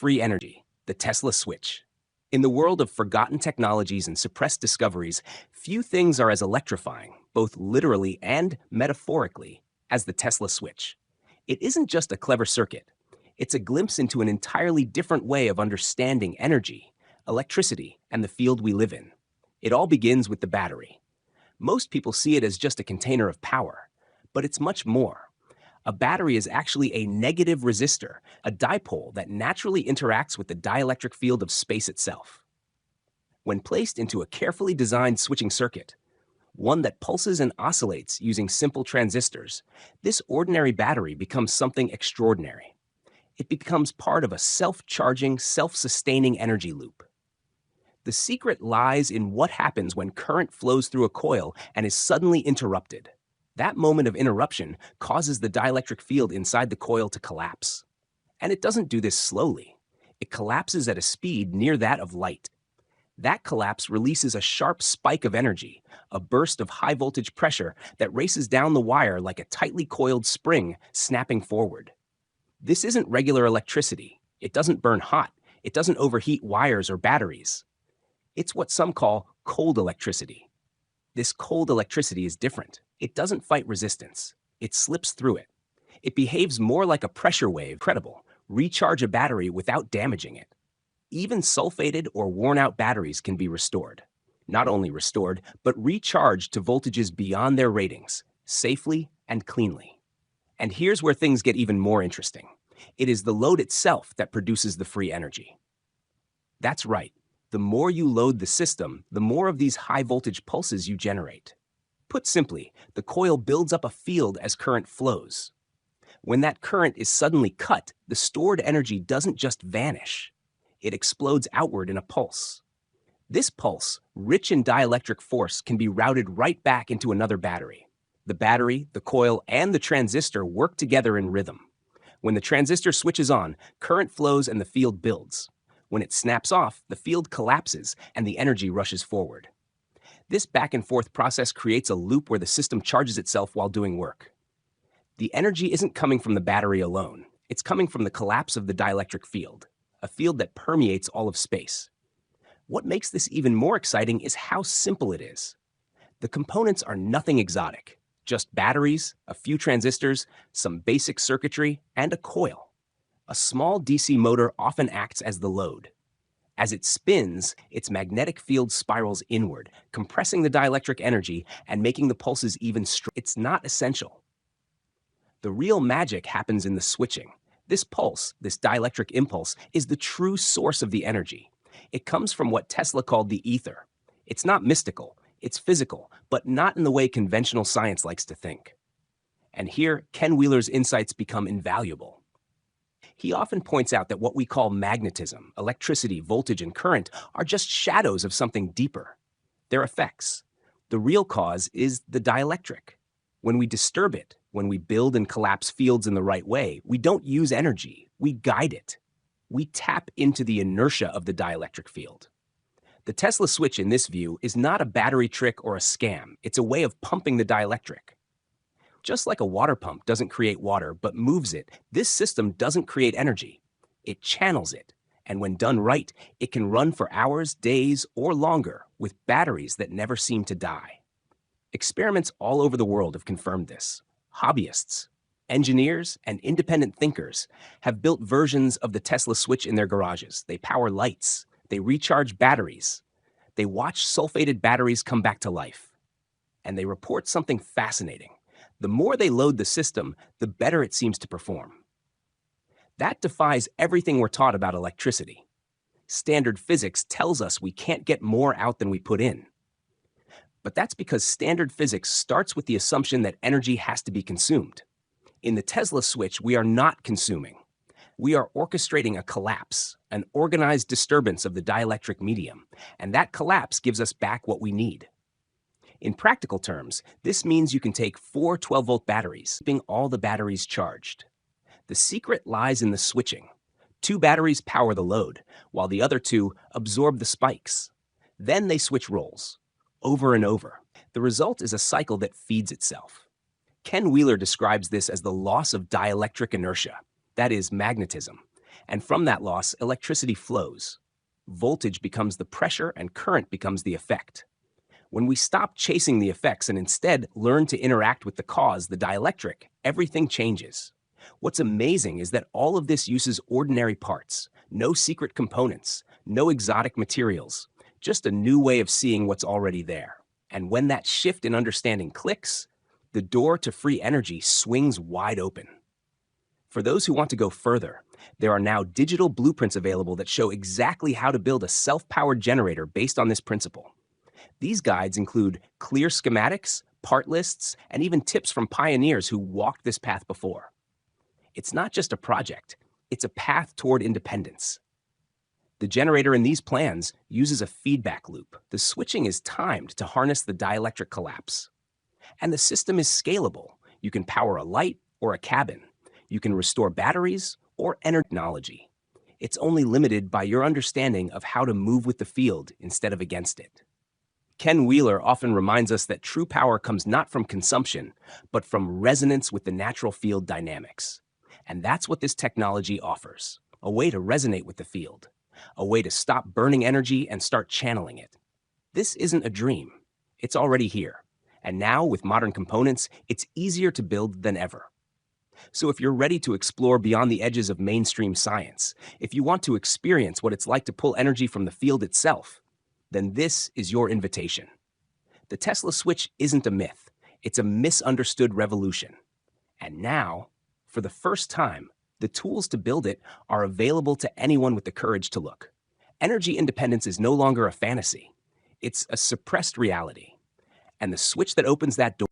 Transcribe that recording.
free energy, the Tesla switch. In the world of forgotten technologies and suppressed discoveries, few things are as electrifying, both literally and metaphorically, as the Tesla switch. It isn't just a clever circuit. It's a glimpse into an entirely different way of understanding energy, electricity, and the field we live in. It all begins with the battery. Most people see it as just a container of power, but it's much more. A battery is actually a negative resistor, a dipole that naturally interacts with the dielectric field of space itself. When placed into a carefully designed switching circuit, one that pulses and oscillates using simple transistors, this ordinary battery becomes something extraordinary. It becomes part of a self-charging, self-sustaining energy loop. The secret lies in what happens when current flows through a coil and is suddenly interrupted. That moment of interruption causes the dielectric field inside the coil to collapse. And it doesn't do this slowly. It collapses at a speed near that of light. That collapse releases a sharp spike of energy, a burst of high voltage pressure that races down the wire like a tightly coiled spring snapping forward. This isn't regular electricity. It doesn't burn hot. It doesn't overheat wires or batteries. It's what some call cold electricity. This cold electricity is different. It doesn't fight resistance. It slips through it. It behaves more like a pressure wave. Incredible. Recharge a battery without damaging it. Even sulfated or worn-out batteries can be restored. Not only restored, but recharged to voltages beyond their ratings, safely and cleanly. And here's where things get even more interesting. It is the load itself that produces the free energy. That's right. The more you load the system, the more of these high-voltage pulses you generate. Put simply, the coil builds up a field as current flows. When that current is suddenly cut, the stored energy doesn't just vanish. It explodes outward in a pulse. This pulse, rich in dielectric force, can be routed right back into another battery. The battery, the coil, and the transistor work together in rhythm. When the transistor switches on, current flows and the field builds. When it snaps off, the field collapses and the energy rushes forward. This back-and-forth process creates a loop where the system charges itself while doing work. The energy isn't coming from the battery alone. It's coming from the collapse of the dielectric field, a field that permeates all of space. What makes this even more exciting is how simple it is. The components are nothing exotic, just batteries, a few transistors, some basic circuitry, and a coil. A small DC motor often acts as the load. As it spins, its magnetic field spirals inward, compressing the dielectric energy and making the pulses even stronger. It's not essential. The real magic happens in the switching. This pulse, this dielectric impulse, is the true source of the energy. It comes from what Tesla called the aether. It's not mystical, it's physical, but not in the way conventional science likes to think. And here, Ken Wheeler's insights become invaluable. He often points out that what we call magnetism, electricity, voltage, and current are just shadows of something deeper. They're effects. The real cause is the dielectric. When we disturb it, when we build and collapse fields in the right way, we don't use energy, we guide it. We tap into the inertia of the dielectric field. The Tesla switch in this view is not a battery trick or a scam. It's a way of pumping the dielectric. Just like a water pump doesn't create water but moves it, this system doesn't create energy. It channels it, and when done right, it can run for hours, days, or longer with batteries that never seem to die. Experiments all over the world have confirmed this. Hobbyists, engineers, and independent thinkers have built versions of the Tesla switch in their garages. They power lights, they recharge batteries, they watch sulfated batteries come back to life. And they report something fascinating. The more they load the system, the better it seems to perform. That defies everything we're taught about electricity. Standard physics tells us we can't get more out than we put in. But that's because standard physics starts with the assumption that energy has to be consumed. In the Tesla switch, we are not consuming. We are orchestrating a collapse, an organized disturbance of the dielectric medium, and that collapse gives us back what we need. In practical terms, this means you can take 4 12-volt batteries, keeping all the batteries charged. The secret lies in the switching. 2 batteries power the load, while the other 2 absorb the spikes. Then they switch roles, over and over. The result is a cycle that feeds itself. Ken Wheeler describes this as the loss of dielectric inertia, that is, magnetism. And from that loss, electricity flows. Voltage becomes the pressure and current becomes the effect. When we stop chasing the effects and instead learn to interact with the cause, the dielectric, everything changes. What's amazing is that all of this uses ordinary parts, no secret components, no exotic materials, just a new way of seeing what's already there. And when that shift in understanding clicks, the door to free energy swings wide open. For those who want to go further, there are now digital blueprints available that show exactly how to build a self-powered generator based on this principle. These guides include clear schematics, part lists, and even tips from pioneers who walked this path before. It's not just a project, it's a path toward independence. The generator in these plans uses a feedback loop. The switching is timed to harness the dielectric collapse. And the system is scalable. You can power a light or a cabin. You can restore batteries or technology. It's only limited by your understanding of how to move with the field instead of against it. Ken Wheeler often reminds us that true power comes not from consumption, but from resonance with the natural field dynamics. And that's what this technology offers, a way to resonate with the field, a way to stop burning energy and start channeling it. This isn't a dream. It's already here. And now, with modern components, it's easier to build than ever. So if you're ready to explore beyond the edges of mainstream science, if you want to experience what it's like to pull energy from the field itself, then this is your invitation. The Tesla switch isn't a myth. It's a misunderstood revolution. And now, for the first time, the tools to build it are available to anyone with the courage to look. Energy independence is no longer a fantasy. It's a suppressed reality. And the switch that opens that door